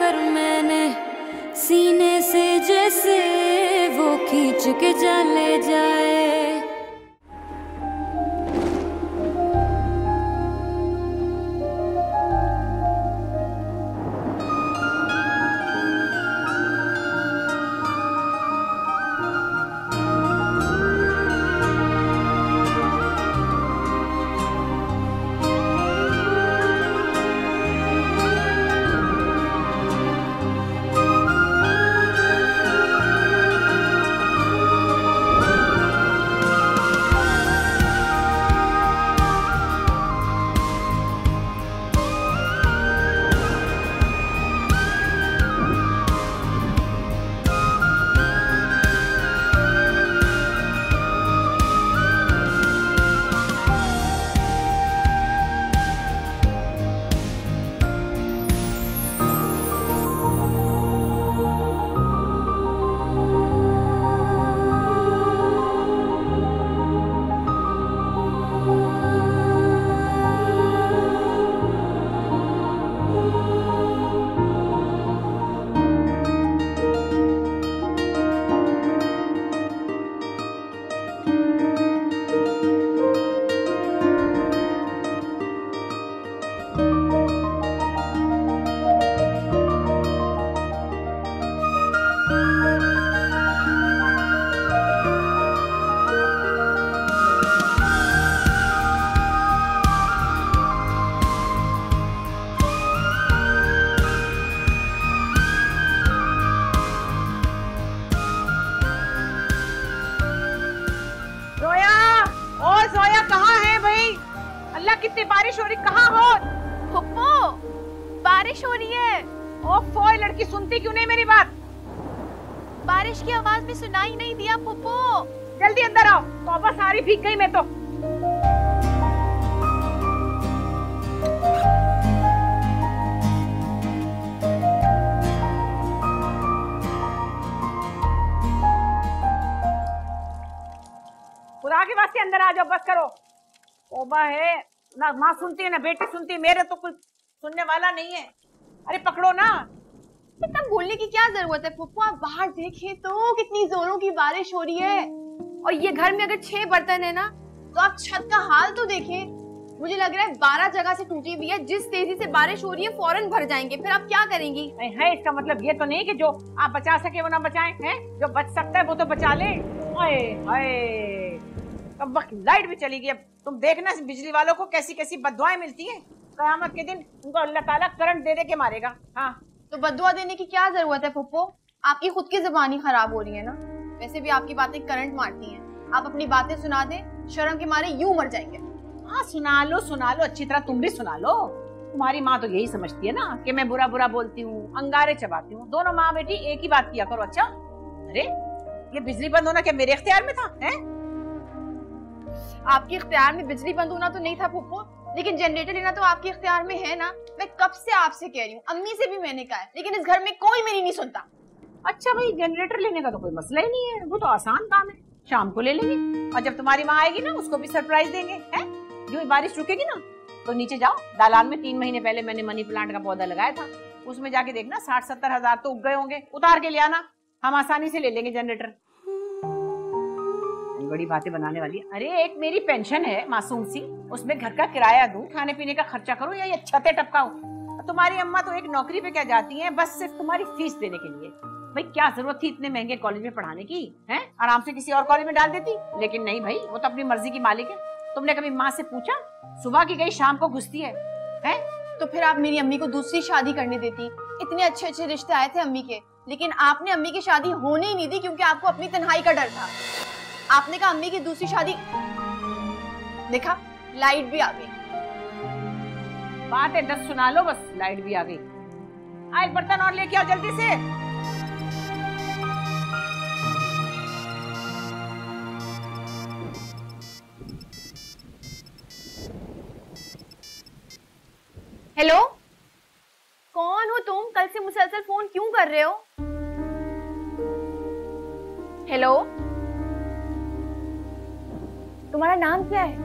कर मैंने सीने से, जैसे वो खींच के चले जाए। कितनी बारिश हो रही, कहाँ हो? फुप्पो बारिश हो रही है। ओफो, लड़की सुनती क्यों नहीं मेरी बात? बारिश की आवाज में सुनाई नहीं दिया फुप्पो। जल्दी अंदर आओ। तौबा, सारी भीग गई मैं तो। खुदा के वास्ते अंदर आ जाओ, बस करो। तौबा है, ना माँ सुनती है ना बेटी सुनती है, मेरे तो कुछ सुनने वाला नहीं है। अरे पकड़ो ना। इतना बोलने की क्या जरूरत है फुप्पो, आप बाहर देखें तो कितनी जोरों की बारिश हो रही है। और ये घर में अगर 6 बर्तन है ना, तो आप छत का हाल तो देखें। मुझे लग रहा है 12 जगह से टूटी हुई है। जिस तेजी से बारिश हो रही है फौरन भर जाएंगे, फिर आप क्या करेंगी? है इसका मतलब ये तो नहीं कि जो आप बचा सके वो ना बचाएं, हैं? जो बच सकता है वो तो बचा ले। हाय हाय, अब वक्त लाइट भी चली गई। अब तुम देखना बिजली वालों को कैसी कैसी बददुआएं मिलती हैं। कयामत के दिन उनको अल्लाह ताला करंट दे दे के मारेगा। हाँ, तो बददुआ देने की क्या जरूरत है फुप्पो? आपकी खुद की जुबानी खराब हो रही है ना। वैसे भी आपकी बातें करंट मारती हैं। आप अपनी बातें सुना दें, शर्म के मारे यूं मर जाएंगे। हाँ सुना लो अच्छी तरह, तुम भी सुना लो। तुम्हारी माँ तो यही समझती है ना कि मैं बुरा बुरा बोलती हूँ, अंगारे चबाती हूँ। दोनों माँ बेटी एक ही बात किया करो। अच्छा, अरे ये बिजली बंद होना क्या मेरे इख्तियार में था? है आपके इख्तियार में बिजली बंद होना तो नहीं था फुप्पो, लेकिन जनरेटर लेना तो आपके इख्तियार में है ना। मैं कब से आपसे कह रही हूँ, अम्मी से भी मैंने कहा है, लेकिन इस घर में कोई मेरी नहीं सुनता। अच्छा भाई, जनरेटर लेने का तो कोई मसला ही नहीं है, वो तो आसान काम है, शाम को ले लेंगे। और जब तुम्हारी माँ आएगी ना, उसको भी सरप्राइज देंगे। हैं, जो बारिश रुकेगी ना तो नीचे जाओ, दालान में 3 महीने पहले मैंने मनी प्लांट का पौधा लगाया था, उसमें जाके देखना 60-70 हजार तो उग गए होंगे। उतार के ले आना, हम आसानी से ले लेंगे जनरेटर। बड़ी बातें बनाने वाली। अरे एक मेरी पेंशन है मासूम सी, उसमें घर का किराया दूं, खाने पीने का खर्चा करूं, या ये छतें टपकाऊं? तुम्हारी अम्मा तो एक नौकरी पे क्या जाती हैं, बस सिर्फ तुम्हारी फीस देने के लिए। भाई क्या जरूरत थी इतने महंगे कॉलेज में पढ़ाने की? हैं, आराम से किसी और कॉलेज में डाल देती। लेकिन नहीं भाई, वो तो अपनी मर्जी की मालिक है। तुमने कभी माँ से पूछा? सुबह की गई शाम को घुसती है। हैं? तो फिर आप मेरी अम्मी को दूसरी शादी करने देती। इतने अच्छे अच्छे रिश्ते आए थे अम्मी के, लेकिन आपने अम्मी की शादी होने ही नहीं दी, क्योंकि आपको अपनी तन्हाई का डर था। आपने कहा अम्मी की दूसरी शादी। देखा, लाइट भी आ गई। बात है 10 सुना लो, बस लाइट भी आ गई। एक बर्तन और लेके आओ जल्दी से। हेलो, कौन हो तुम? कल से मुसलसल फोन क्यों कर रहे हो? हेलो, तुम्हारा नाम क्या है?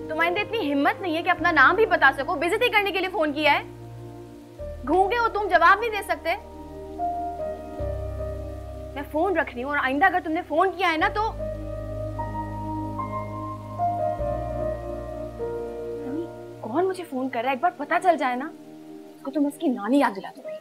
तुम्हारे अंदर इतनी हिम्मत नहीं है कि अपना नाम भी बता सको? बेइज्जती करने के लिए फोन किया है? गूंगे हो तुम, जवाब नहीं दे सकते? मैं फोन रख रही हूँ और आइंदा अगर तुमने फोन किया है ना तो कौन मुझे फोन कर रहा है एक बार पता चल जाए ना, उसको तो मैं इसकी नानी याद दिला दूंगी।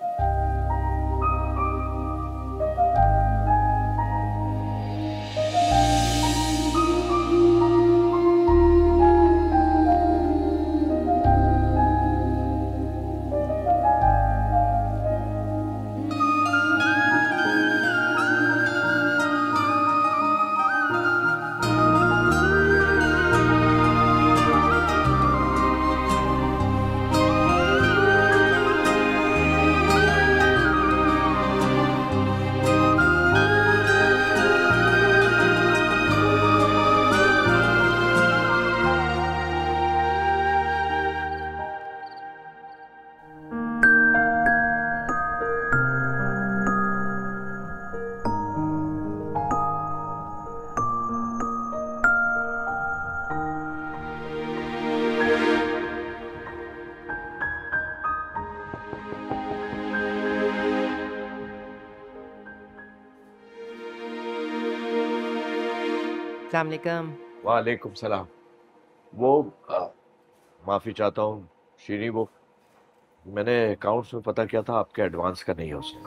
अस्सलाम वालेकुम। वालेकुम सलाम। वो माफ़ी चाहता हूँ शीरी, वो मैंने अकाउंट्स में पता किया था आपके एडवांस का नहीं है उसमें।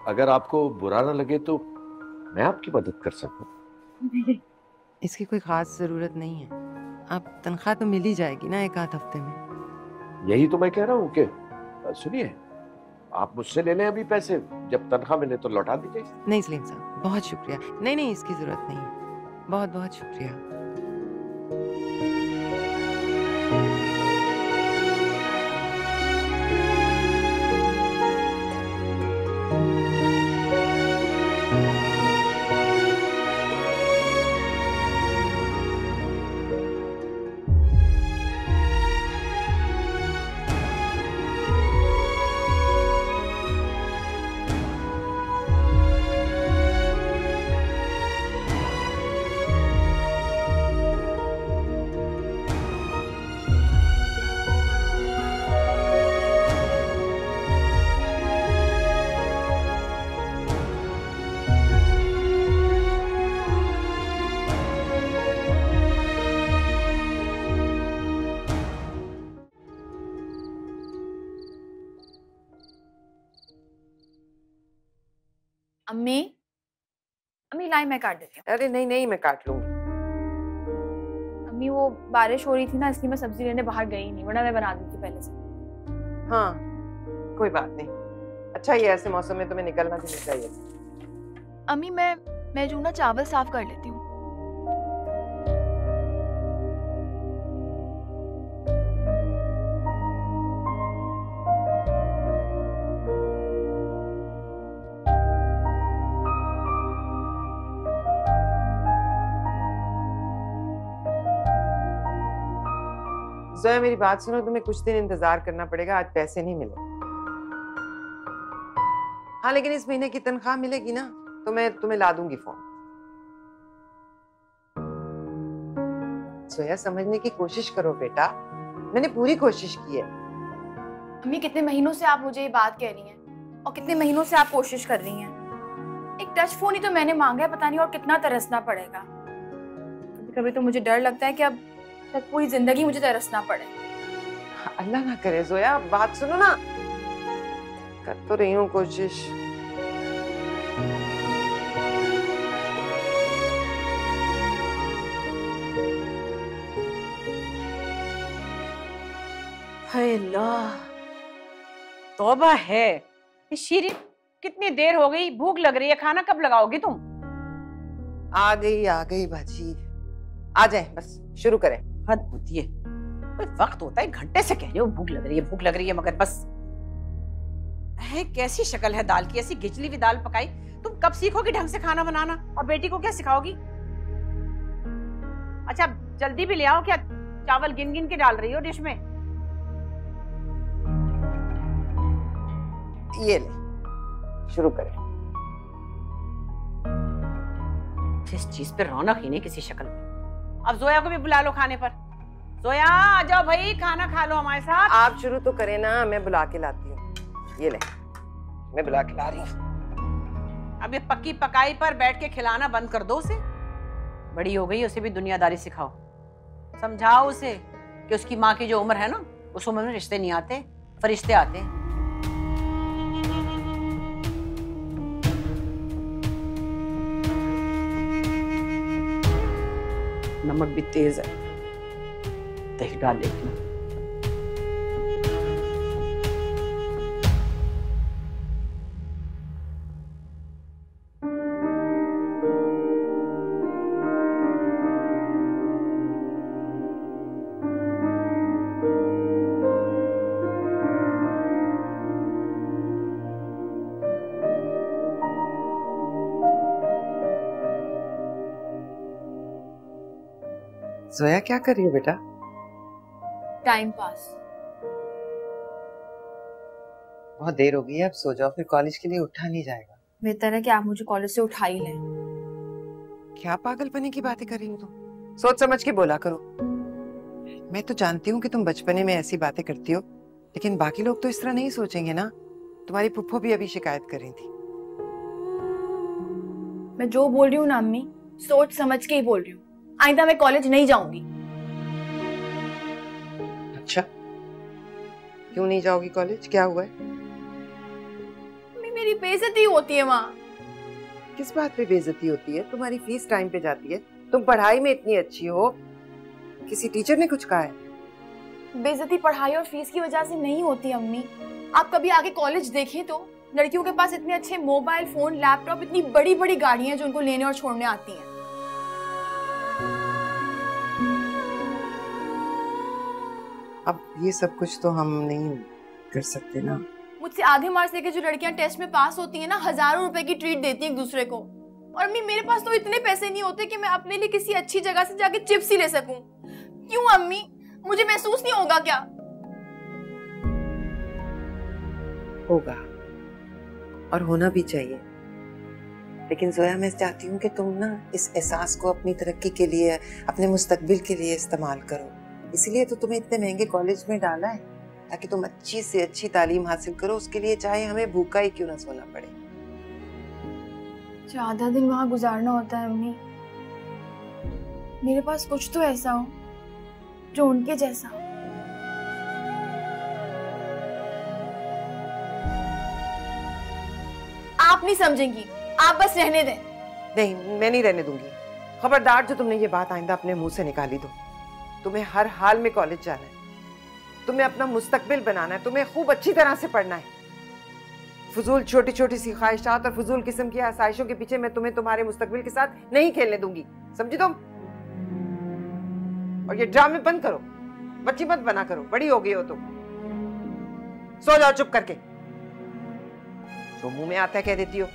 अगर आपको बुरा ना लगे तो मैं आपकी मदद कर सकूँ। इसकी कोई ख़ास ज़रूरत नहीं है, आप तनख्वाह तो मिल ही जाएगी ना एक आध हफ्ते में। यही तो मैं कह रहा हूँ कि सुनिए, आप मुझसे ले लें अभी पैसे, जब तनख्वाह मिले तो लौटा दीजिए। नहीं सलीम साहब, बहुत शुक्रिया। नहीं नहीं, इसकी ज़रूरत नहीं है, बहुत बहुत शुक्रिया। अम्मी, अम्मी लाई मैं काट देती हूँ। अरे नहीं नहीं, मैं काट लूंगी। अम्मी वो बारिश हो रही थी ना, इसलिए मैं सब्जी लेने बाहर गई नहीं, वरना मैं बना देती पहले से। हाँ कोई बात नहीं, अच्छा ये ऐसे मौसम में तुम्हें निकलना भी नहीं चाहिए। अम्मी मैं जो ना चावल साफ कर लेती हूँ। जोया मेरी बात सुनो, तुम्हें कुछ दिन इंतजार करना पड़ेगा, आज पैसे नहीं मिले। हाँ लेकिन इस महीने की तनख्वाह मिलेगी ना तो मैं तुम्हें ला दूंगी फोन। जोया समझने की कोशिश करो बेटा, मैंने पूरी कोशिश की है। अम्मी कितने महीनों से आप मुझे ये बात कह रही हैं और कितने महीनों से आप कोशिश कर रही हैं। एक टच फोन ही तो मैंने मांगा है, पता नहीं और कितना तरसना पड़ेगा। कभी कभी तो मुझे डर लगता है कि अब तक पूरी जिंदगी मुझे तरसना पड़े। अल्लाह ना करे जोया, बात सुनो ना, कर तो रही हूँ कोशिश। हाय अल्लाह, तौबा है। शीरी कितनी देर हो गई, भूख लग रही है, खाना कब लगाओगी तुम? आ गई बाजी, आ जाए बस शुरू करें। हद होती है, कोई वक्त होता है, घंटे से कह रही हो भूख लग रही है मगर बस है। कैसी शक्ल है दाल की, ऐसी गिचली हुई दाल पकाई। तुम कब सीखोगी ढंग से खाना बनाना, और बेटी को क्या सिखाओगी? अच्छा जल्दी भी ले आओ, क्या चावल गिन गिन के डाल रही हो डिश में? ये ले शुरू करें। जिस चीज पे रौनक ही नहीं किसी शक्ल में। अब जोया को भी बुला लो खाने पर। सोया आ जाओ भाई, खाना खा लो हमारे साथ। आप शुरू तो करें ना, मैं बुला के लाती हूँ। ये ले, मैं बुला के ला रही हूँ। अब ये पक्की पकाई पर बैठ के खिलाना बंद कर दो उसे। बड़ी हो गई, उसे भी दुनियादारी सिखाओ। समझाओ उसे कि उसकी माँ की जो उम्र है ना, उस उम्र में रिश्ते नहीं आते, फरिश्ते आते हैं। नमक भी तेज है, दही डाल लेती हूँ। जोया क्या कर रही हो बेटा? Time pass. बहुत देर हो गई है, अब सो जाओ, फिर कॉलेज के लिए उठा नहीं जाएगा। बेहतर है कि आप मुझे कॉलेज से उठा ही लें। क्या पागलपने की बातें कर रही हो तुम? सोच समझ के बोला करो। मैं तो जानती हूँ कि तुम बचपने में ऐसी बातें करती हो, लेकिन बाकी लोग तो इस तरह नहीं सोचेंगे ना। तुम्हारी पुप्पो भी अभी शिकायत कर रही थी। मैं जो बोल रही हूँ ना अम्मी, सोच समझ के ही बोल रही हूँ। आइंदा मैं कॉलेज नहीं जाऊंगी। अच्छा, क्यों नहीं जाओगी कॉलेज? क्या हुआ है? मेरी बेइज्जती होती है वहाँ। किस बात पे बेइज्जती होती है? तुम्हारी फीस टाइम पे जाती है, तुम पढ़ाई में इतनी अच्छी हो, किसी टीचर ने कुछ कहा है? बेइज्जती पढ़ाई और फीस की वजह से नहीं होती अम्मी। आप कभी आगे कॉलेज देखें तो लड़कियों के पास इतने अच्छे मोबाइल फोन, लैपटॉप, इतनी बड़ी बड़ी गाड़ियां जो उनको लेने और छोड़ने आती हैं। अब ये सब कुछ तो हम नहीं कर सकते ना। मुझसे आधे मार्क्स लेके जो लड़कियां टेस्ट में पास होती हैं ना, हजारों रुपए की ट्रीट देती हैं एक दूसरे को। और अम्मी मेरे पास तो इतने पैसे नहीं होते कि मैं अपने लिए किसी अच्छी जगह से जाके चिप्स ही ले सकूं। क्यों अम्मी, मुझे महसूस नहीं होगा क्या? होगा, और होना भी चाहिए। लेकिन जोया, मैं चाहती हूँ कि तुम ना इस एहसास को अपनी तरक्की के लिए, अपने मुस्तकबिल के लिए इस्तेमाल करो। इसीलिए तो तुम्हें इतने महंगे कॉलेज में डाला है, ताकि तुम अच्छी से अच्छी तालीम हासिल करो। उसके लिए चाहे हमें भूखा ही क्यों ना सोना पड़े। ज्यादा दिन वहां गुजारना होता है अम्मी। मेरे पास कुछ तो ऐसा हो जो उनके जैसा हो। आप नहीं समझेंगी, आप बस रहने दें। नहीं, मैं नहीं रहने दूंगी। खबरदार जो तुमने ये बात आइंदा अपने मुंह से निकाली तो। तुम्हें हर हाल में कॉलेज जाना है, तुम्हें अपना मुस्तकबिल बनाना है, तुम्हें खूब अच्छी तरह से पढ़ना है। फजूल छोटी छोटी सी ख्वाहिशात और फजूल किस्म की आसाइशों के पीछे मैं तुम्हें तुम्हारे मुस्तकबिल के साथ नहीं खेलने दूंगी, समझी तुम? और ये ड्रामे बंद करो, बच्ची मत बना करो, बड़ी हो गई हो तुम। सो जाओ चुप करके, जो मुंह में आता है कह देती हो।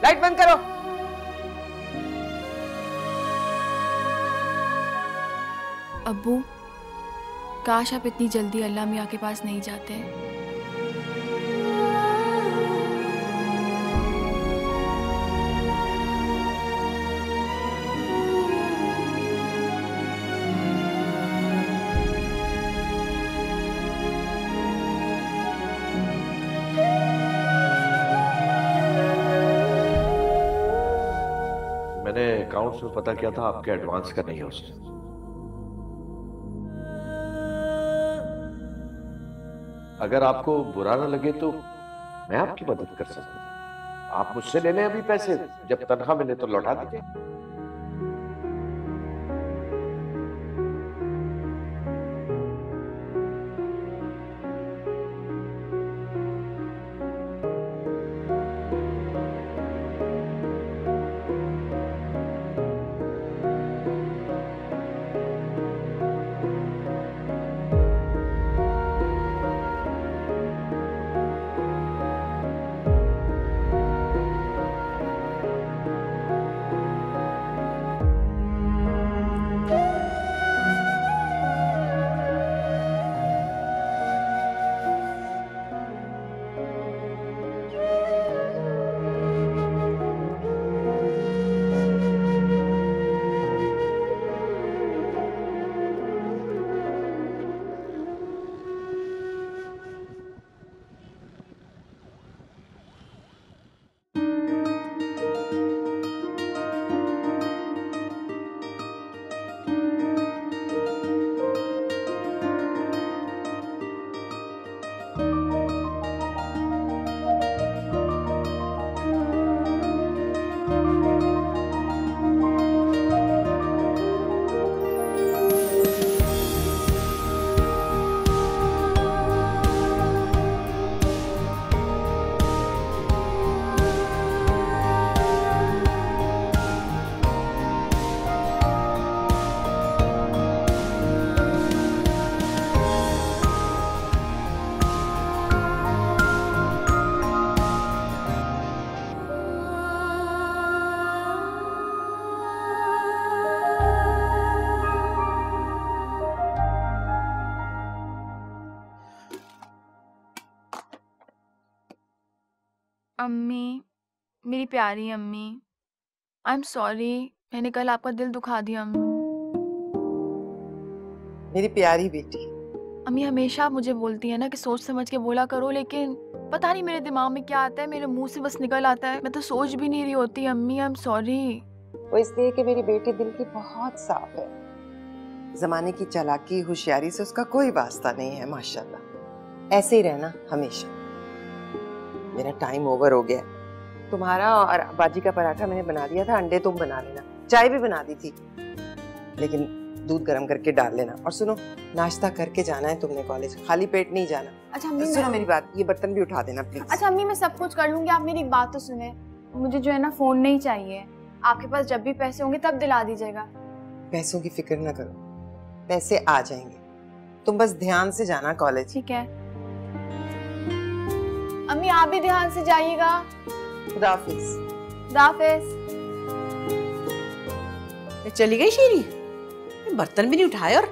लाइट बंद करो। अब्बू, काश आप इतनी जल्दी अल्लाह मियाँ के पास नहीं जाते। मैंने अकाउंट्स में पता किया था, आपके एडवांस का नहीं है उसने। अगर आपको बुरा ना लगे तो मैं आपकी मदद कर सकता हूँ। आप मुझसे ले लें अभी पैसे, जब तनख्वाह मिले तो लौटा दीजिए। अम्मी, मेरी प्यारी अम्मी, आई एम सॉरी, मैंने कल आपका दिल दुखा दिया अम्मी। मेरी प्यारी बेटी। अम्मी हमेशा आप मुझे बोलती है ना कि सोच समझ के बोला करो, लेकिन पता नहीं मेरे दिमाग में क्या आता है, मेरे मुंह से बस निकल आता है, मैं तो सोच भी नहीं रही होती। अम्मी आई एम सॉरी। वो इसलिए कि मेरी बेटी दिल की बहुत साफ है, जमाने की चालाकी होशियारी से उसका कोई वास्ता नहीं है माशाल्लाह। ऐसे ही रहना हमेशा। मेरा टाइम ओवर हो गया। तुम्हारा और बाजी का पराठा मैंने बना दिया था, अंडे तुम बना लेना, चाय भी बना दी थी, लेकिन दूध गर्म करके डाल लेना। और सुनो, नाश्ता करके जाना है तुमने कॉलेज, खाली पेट नहीं जाना। अच्छा अम्मी, सुनो मेरी बात, ये बर्तन भी उठा देना प्लीज। अच्छा अम्मी, मैं सब कुछ कर लूंगी, आप मेरी एक बात तो सुने। मुझे जो है ना फोन नहीं चाहिए, आपके पास जब भी पैसे होंगे तब दिला दीजिएगा। पैसों की फिक्र ना करो, पैसे आ जाएंगे, तुम बस ध्यान से जाना कॉलेज। ठीक है अम्मी, आप भी ध्यान से जाइएगा। खुदा हाफिज। खुदा हाफिज। चली गई शीरी, बर्तन भी नहीं उठाए और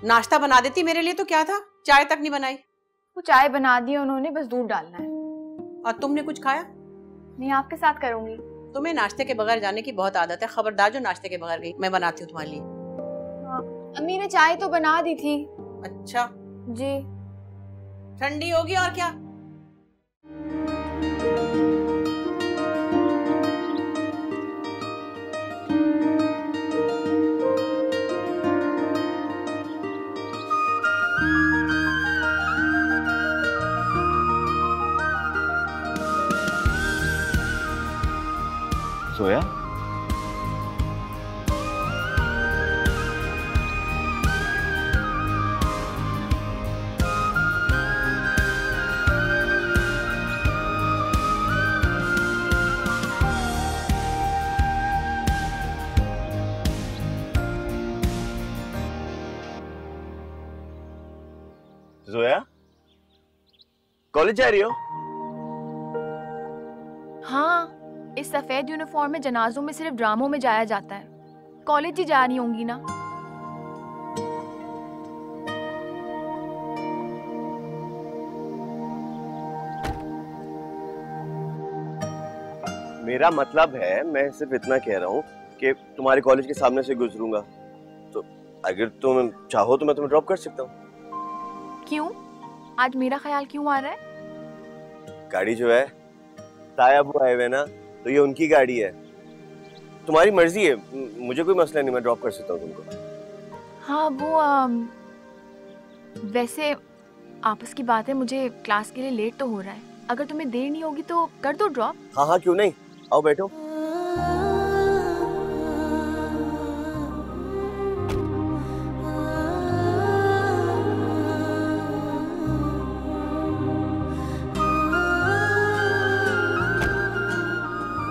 नाश्ता बना देती मेरे लिए तो क्या था, चाय तक नहीं बनाई। वो चाय बना दी उन्होंने, बस दूध डालना है। और तुमने कुछ खाया? नहीं, आपके साथ करूंगी। तुम्हें नाश्ते के बगैर जाने की बहुत आदत है, खबरदार जो नाश्ते के बगैर गई। मैं बनाती हूँ तुम्हारे लिए। अम्मी ने चाय तो बना दी थी। अच्छा जी। ठंडी होगी और क्या। सोया? जोया, कॉलेज जा रही हो? हाँ, इस सफेद यूनिफॉर्म में जनाजों में सिर्फ ड्रामों में जाया जाता है, कॉलेज ही जा रही होंगी ना। मेरा मतलब है, मैं सिर्फ इतना कह रहा हूँ कि तुम्हारे कॉलेज के सामने से गुजरूंगा, तो अगर तुम चाहो तो मैं तुम्हें ड्रॉप कर सकता हूँ। क्यों? आज मेरा ख्याल क्यों आ रहा है? गाड़ी जो है, ताया वो आए हुए ना, तो ये उनकी गाड़ी है। तुम्हारी मर्जी है, मुझे कोई मसला नहीं, मैं ड्रॉप कर सकता हूँ तुमको। हाँ वो वैसे आपस की बात है, मुझे क्लास के लिए लेट तो हो रहा है, अगर तुम्हें देर नहीं होगी तो कर दो ड्रॉप। हाँ हाँ क्यों नहीं, आओ बैठो।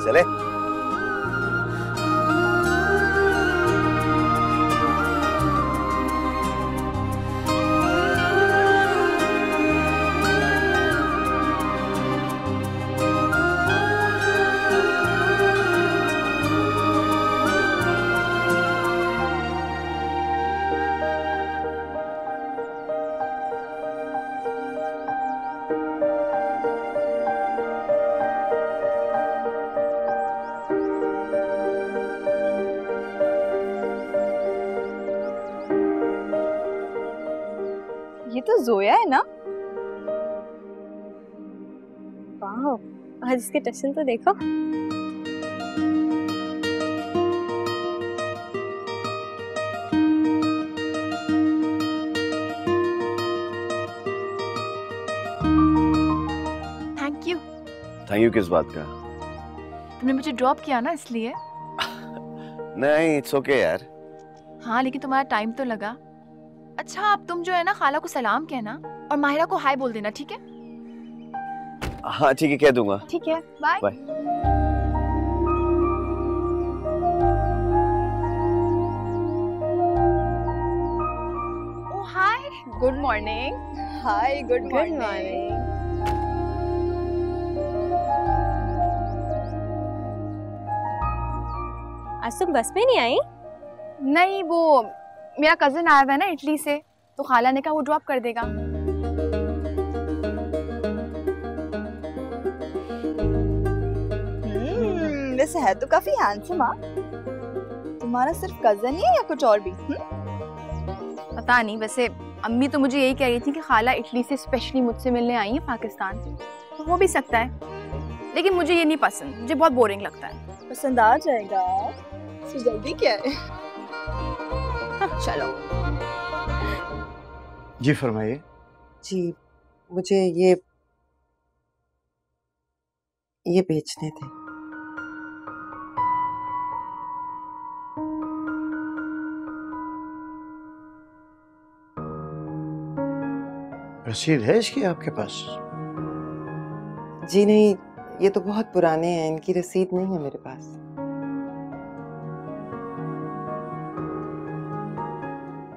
चले। ये तो जोया है ना? वाह, आज इसके टशन तो देखो। Thank you. थैंक यू किस बात का? तुमने मुझे ड्रॉप किया ना इसलिए। नहीं, इट्स ओके यार। हाँ लेकिन तुम्हारा टाइम तो लगा। अच्छा अब तुम जो है ना खाला को सलाम कहना और माहिरा को हाय बोल देना, ठीक है? हाँ ठीक है, कह दूंगा। ठीक है, बाय। बाय। ओह हाय, गुड मॉर्निंग। हाय, गुड मॉर्निंग। आज तुम बस में नहीं आई? नहीं, वो मेरा कजिन आया हुआ है ना इटली से, तो खाला ने कहा वो ड्रॉप कर देगा। वैसे है तो काफी हैंडसम। हाँ, तुम्हारा सिर्फ कजन ही है या कुछ और भी? पता नहीं, वैसे अम्मी तो मुझे यही कह रही थी कि खाला इटली से स्पेशली मुझसे मिलने आई है पाकिस्तान से, तो हो भी सकता है, लेकिन मुझे ये नहीं पसंद, मुझे बहुत बोरिंग लगता है। पसंद आ जाएगा, तो जल्दी क्या है? चलो जी फरमाइए। जी मुझे ये बेचने थे। रसीद है इसकी आपके पास? जी नहीं, ये तो बहुत पुराने हैं, इनकी रसीद नहीं है मेरे पास।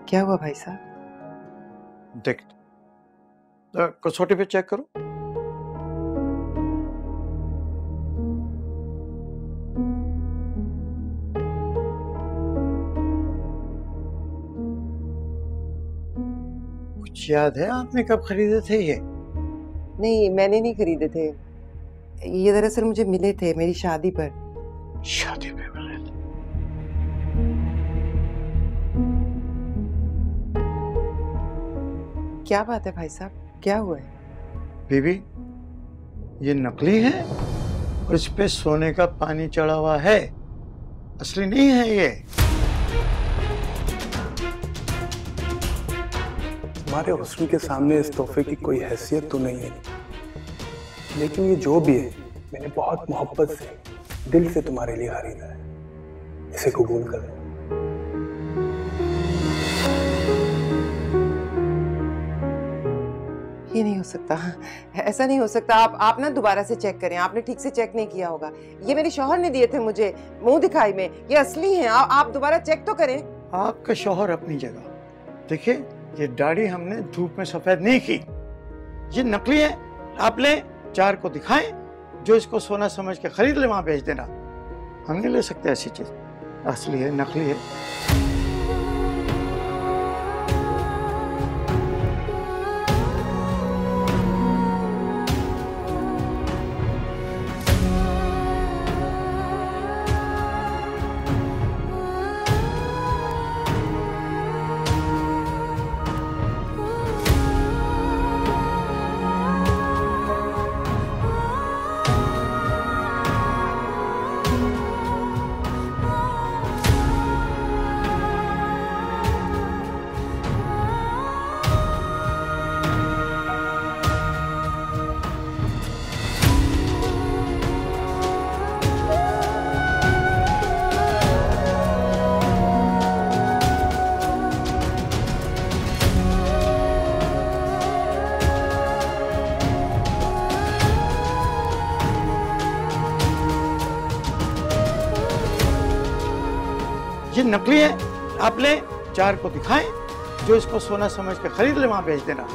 क्या हुआ भाई साहब? देख, कसौटी पे चेक करो। कुछ याद है आपने कब खरीदे थे ये? नहीं, मैंने नहीं खरीदे थे, ये दरअसल मुझे मिले थे मेरी शादी पर। शादी पे मिले थे? क्या बात है भाई साहब, क्या हुआ है? बीबी, ये नकली है और इस पे सोने का पानी चढ़ा हुआ है, असली नहीं है ये। तुम्हारे हुस्न के सामने इस तोहफे की कोई हैसियत तो नहीं है, लेकिन ये जो भी है मैंने बहुत मोहब्बत से दिल से तुम्हारे लिए खरीदा है, इसे कबूल कर लो। ये नहीं हो सकता, ऐसा नहीं हो सकता। आप ना दोबारा से चेक करें, आपने ठीक से चेक नहीं किया होगा। ये मेरे शौहर ने दिए थे मुझे मुंह दिखाई में, ये असली हैं। आप दोबारा चेक तो करें। आपका शौहर अपनी जगह, देखिए ये दाढ़ी हमने धूप में सफेद नहीं की, ये नकली है। आप ले, 4 को दिखाएं, जो इसको सोना समझ के खरीद ले वहां बेच देना। हम नहीं ले सकते ऐसी चीज, असली है नकली है। ये नकली है, आप ले, 4 को दिखाएं, जो इसको सोना समझ के खरीद ले वहां बेच देना।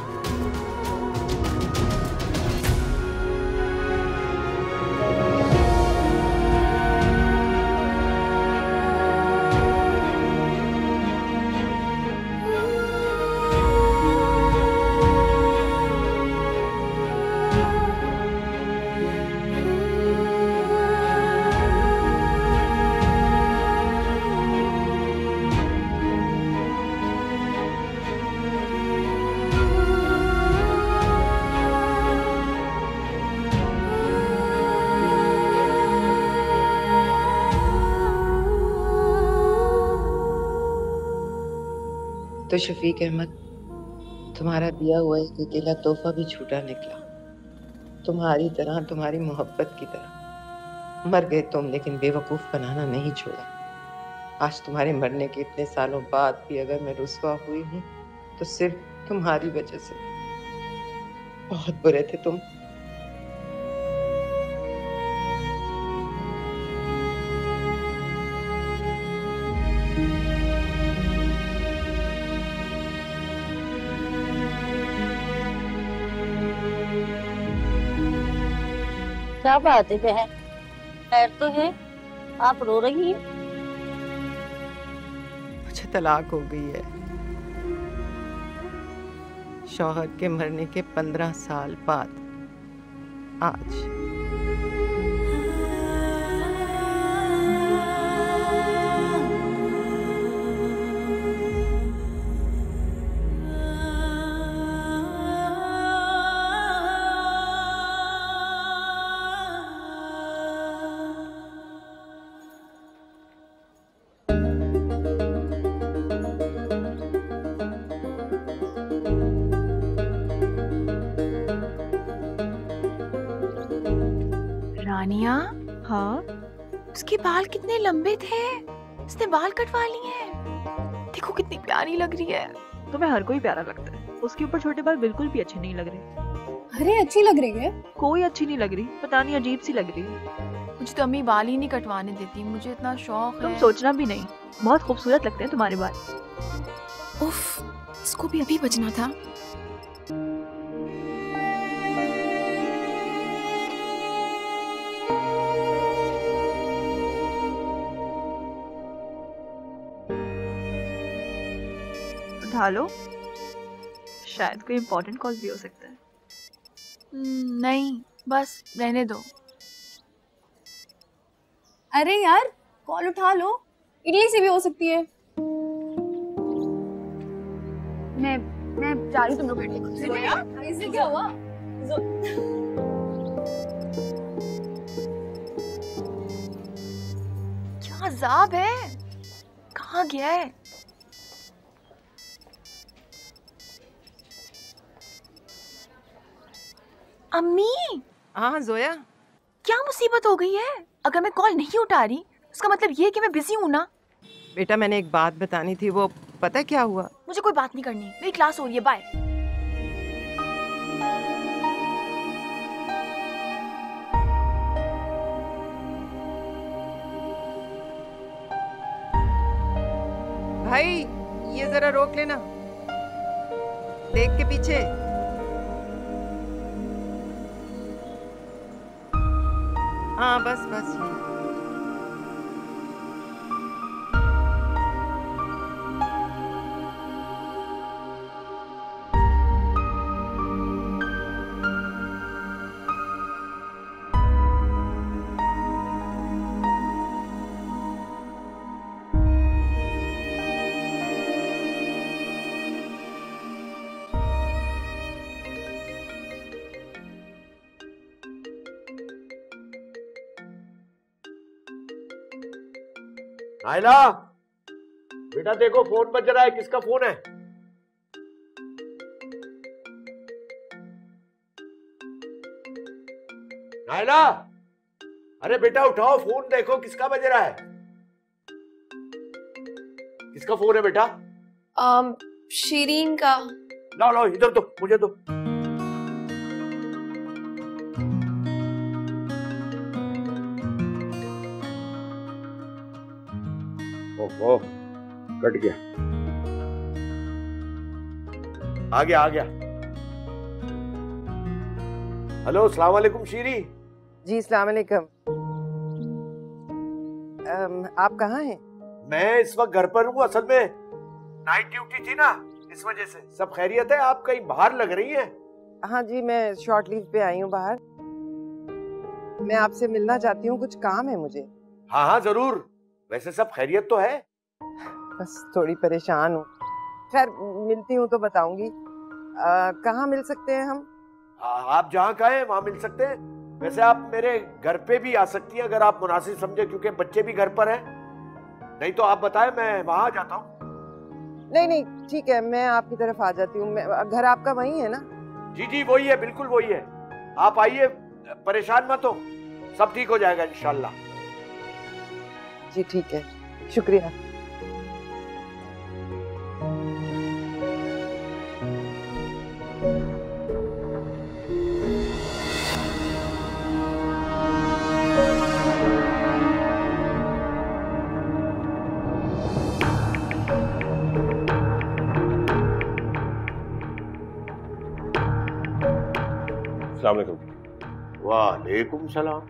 तो शफीक अहमद, तुम्हारा दिया हुआ एक अकेला तोहफा भी छूटा निकला। तुम्हारी तरह, तुम्हारी मोहब्बत की तरह मर गए तुम, लेकिन बेवकूफ बनाना नहीं छोड़ा। आज तुम्हारे मरने के इतने सालों बाद भी अगर मैं रुस्वा हुई हूँ तो सिर्फ तुम्हारी वजह से। बहुत बुरे थे तुम। क्या बात है बहन, खैर तो है, आप रो रही हैं? मुझे तलाक हो गई है। शौहर के मरने के 15 साल बाद आज। तानिया, हाँ उसके बाल कितने लंबे थे, उसने बाल कटवा लिए हैं। देखो कितनी प्यारी लग रही है। तुम्हें हर कोई प्यारा लगता है, उसके ऊपर छोटे बाल बिल्कुल भी अच्छे नहीं लग रहे। अरे अच्छी लग रही है। कोई अच्छी नहीं लग रही, पता नहीं अजीब सी लग रही है। मुझे तो अम्मी बाल ही नहीं कटवाने देती, मुझे इतना शौक तुम है। सोचना भी नहीं, बहुत खूबसूरत लगते हैं तुम्हारे बाल। उफ, इसको भी अभी बचना था। उठा लो, शायद कोई इम्पोर्टेंट कॉल भी हो सकता है। नहीं, बस रहने दो। अरे यार कॉल उठा लो, इडली से भी हो सकती है। मैं जा रही हूँ, तुम लोग बैठ के। इससे क्या हुआ? क्या अजाब है, कहाँ गया है? अम्मी। हाँ जोया, क्या मुसीबत हो गई है? अगर मैं कॉल नहीं उठा रही उसका मतलब ये है कि मैं बिजी हूँ ना। बेटा मैंने एक बात बतानी थी, वो पता क्या हुआ? मुझे कोई बात नहीं करनी, मेरी क्लास हो रही है, बाय। भाई ये जरा रोक लेना, देख के पीछे। हाँ बस बस। नायला, बेटा देखो फोन बज रहा है, किसका फोन है? नायला, अरे बेटा उठाओ फोन, देखो किसका बज रहा है। किसका फोन है बेटा? शीरीन का। लाओ लाओ इधर दो, मुझे दो। ओह कट गया। आ गया आ गया। हेलो अस्सलाम वालेकुम शीरी। जी अस्सलाम वालेकुम। आप कहाँ हैं? मैं इस वक्त घर पर हूँ, असल में नाइट ड्यूटी थी ना, इस वजह से। सब खैरियत है? आप कहीं बाहर लग रही हैं? हाँ जी, मैं शॉर्ट लीव पे आई हूँ बाहर। मैं आपसे मिलना चाहती हूँ, कुछ काम है मुझे। हाँ हाँ जरूर। वैसे सब खैरियत तो है? बस थोड़ी परेशान हूँ। खैर मिलती हूँ तो बताऊंगी। कहाँ मिल सकते हैं हम? आप जहाँ कहें वहाँ मिल सकते हैं। वैसे आप मेरे घर पे भी आ सकती हैं अगर आप मुनासिब समझे, क्योंकि बच्चे भी घर पर हैं। नहीं तो आप बताएं, मैं वहाँ आ जाता हूँ। नहीं नहीं ठीक है, मैं आपकी तरफ आ जाती हूँ। घर आपका वही है ना? जी जी वही है, बिल्कुल वही है। आप आइए, परेशान मत हो, सब ठीक हो जाएगा इंशाल्लाह। जी ठीक है, शुक्रिया। अस्सलाम वालेकुम। वालेकुम सलाम।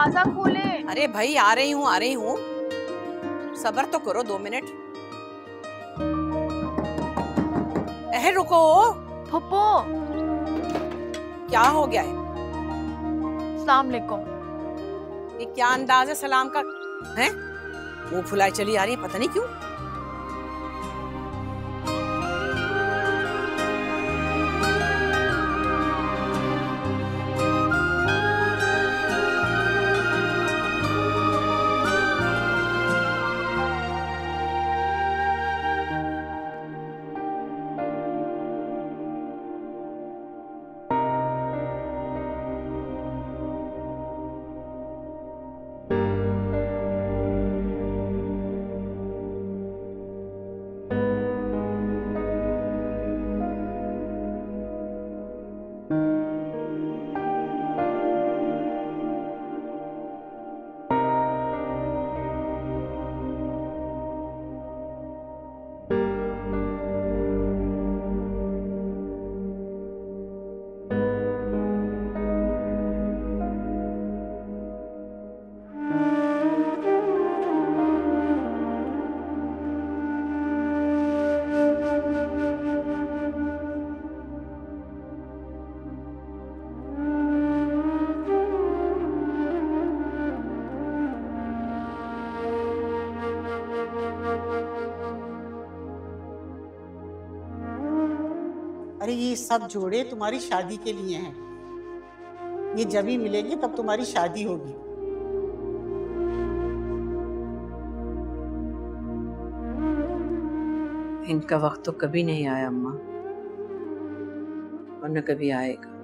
दरवाजा खोले। अरे भाई आ रही हूँ, सब्र तो करो 2 मिनट। रुको। फुप्पो क्या हो गया है? अस्सलाम वालेकुम। ये क्या अंदाज है सलाम का? हैं? मुंह फुलाए चली आ रही है, पता नहीं क्यों। अरे ये सब जोड़े तुम्हारी शादी के लिए हैं। ये जब ही मिलेंगे तब तुम्हारी शादी होगी। इनका वक्त तो कभी नहीं आया अम्मा, और न कभी आएगा।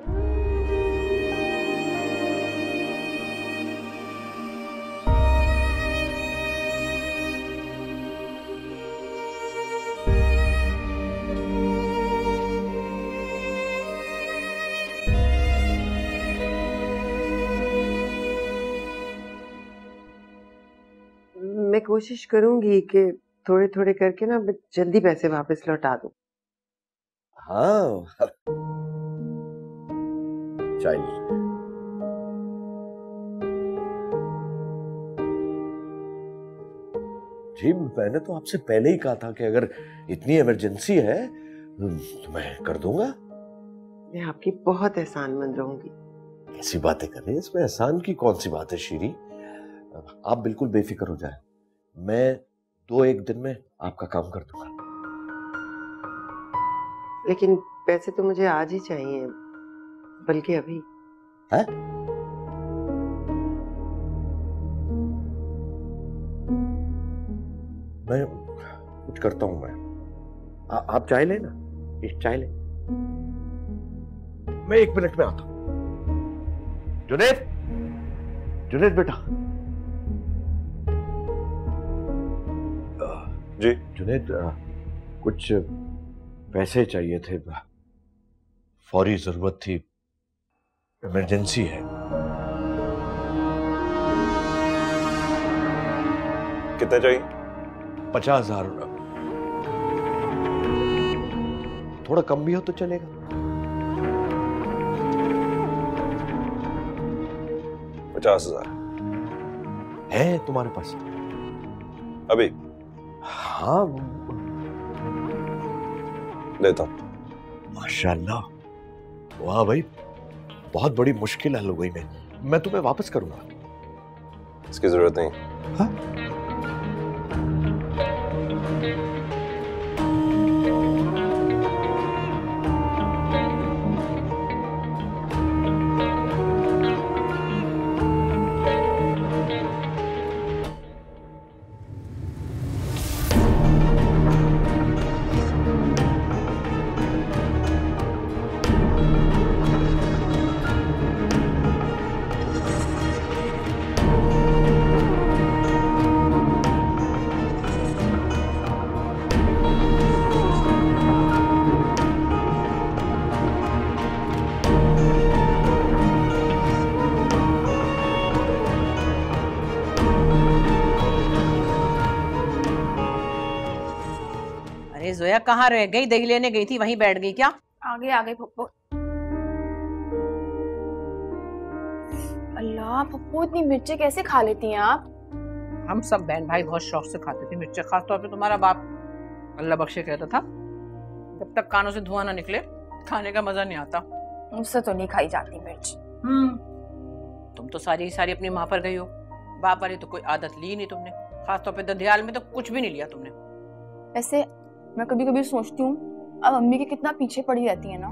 मैं कोशिश करूंगी कि थोड़े थोड़े करके ना जल्दी पैसे वापस लौटा दूं। हाँ चाहिए। जी मैंने तो आपसे पहले ही कहा था कि अगर इतनी इमरजेंसी है तो मैं कर दूंगा। मैं आपकी बहुत एहसानमंद रहूंगी। कैसी बातें कर रही हैं, इसमें एहसान की कौन सी बात है शीरी। आप बिल्कुल बेफिक्र हो जाए, मैं 2-1 दिन में आपका काम कर दूंगा। लेकिन पैसे तो मुझे आज ही चाहिए, बल्कि अभी। है? मैं कुछ करता हूं। आप चाय लेना, इस चाय ले। मैं 1 मिनट में आता हूं। जुनैद, जुनैद बेटा। जी जुनैद, कुछ पैसे चाहिए थे, फौरी जरूरत थी, इमरजेंसी है। कितना चाहिए? 50,000। थोड़ा कम भी हो तो चलेगा। 50,000 है तुम्हारे पास? अभी? हाँ लेता हूं। माशाल्लाह, वाह भाई, बहुत बड़ी मुश्किल हल हो गई। मैं तुम्हें वापस करूंगा। इसकी जरूरत नहीं। हाँ? जोया कहाँ रह गई? दही लेने गई थी, वहीं बैठ गई क्या? आ गई फुप्पो। अल्लाह पप्पू, इतनी मिर्ची कैसे खा लेती हैं आप? हम सब बहन भाई बहुत शौक से खाते थे मिर्ची, खास तौर पे तुम्हारा बाप अल्लाह बख्शे कहता था जब तक कानों से धुआं ना निकले खाने का मजा नहीं आता। मुझसे तो नहीं खाई जाती मिर्च। तुम तो सारी सारी अपनी माँ पर गई हो, बाप वाली तो कोई आदत ली नहीं तुमने, खास तौर पे ददियाल में तो कुछ भी नहीं लिया तुमने। वैसे मैं कभी कभी सोचती हूँ अब मम्मी के कितना पीछे पड़ी रहती है ना।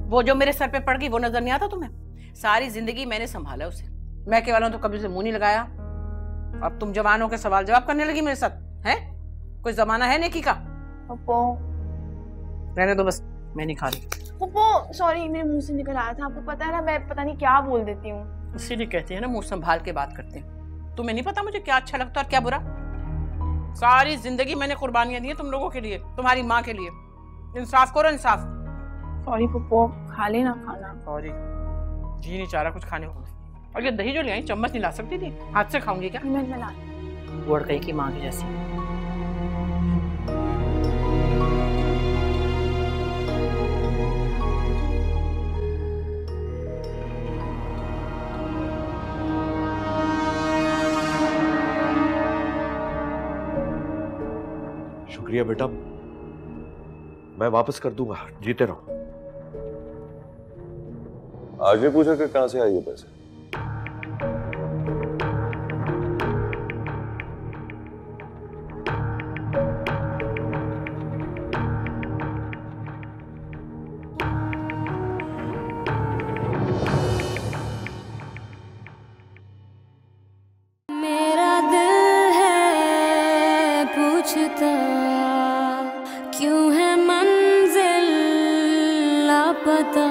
वो जो मेरे सर पे पड़ गई वो नजर नहीं आता तुम्हें? सारी जिंदगी मैंने संभाला उसे, मैं के वालों तो कभी उसे मुंह नहीं लगाया। अब तुम जवान होकर सवाल जवाब करने लगी मेरे साथ, हैं? कोई जमाना है नेकी का? पप्पू रहने दो बस, मैं नहीं खा रही। पप्पू सॉरी, मेरे मुंह से निकल आया था, आपको पता है ना मैं पता नहीं क्या बोल देती हूँ। इसीलिए कहते हैं ना मुंह संभाल के बात करते हैं। तुम्हें नहीं पता मुझे क्या अच्छा लगता और क्या बुरा? सारी जिंदगी मैंने कुर्बानियां दी हैं तुम लोगों के लिए, तुम्हारी माँ के लिए। इंसाफ करो, इंसाफ। सॉरी पप्पू, खा लेना खाना। सॉरी, जी नहीं चाह रहा कुछ खाने को। और ये दही जो ले आई चम्मच नहीं ला सकती थी? हाथ से खाऊंगी क्या? मैं ला गुड़ कहीं की माँ की जैसी। शुक्रिया बेटा, मैं वापस कर दूंगा, जीते रहो। आज नहीं पूछा कि कहां से आए ये पैसे? मेरा दिल है पूछता क्यों है मंजिल लापता।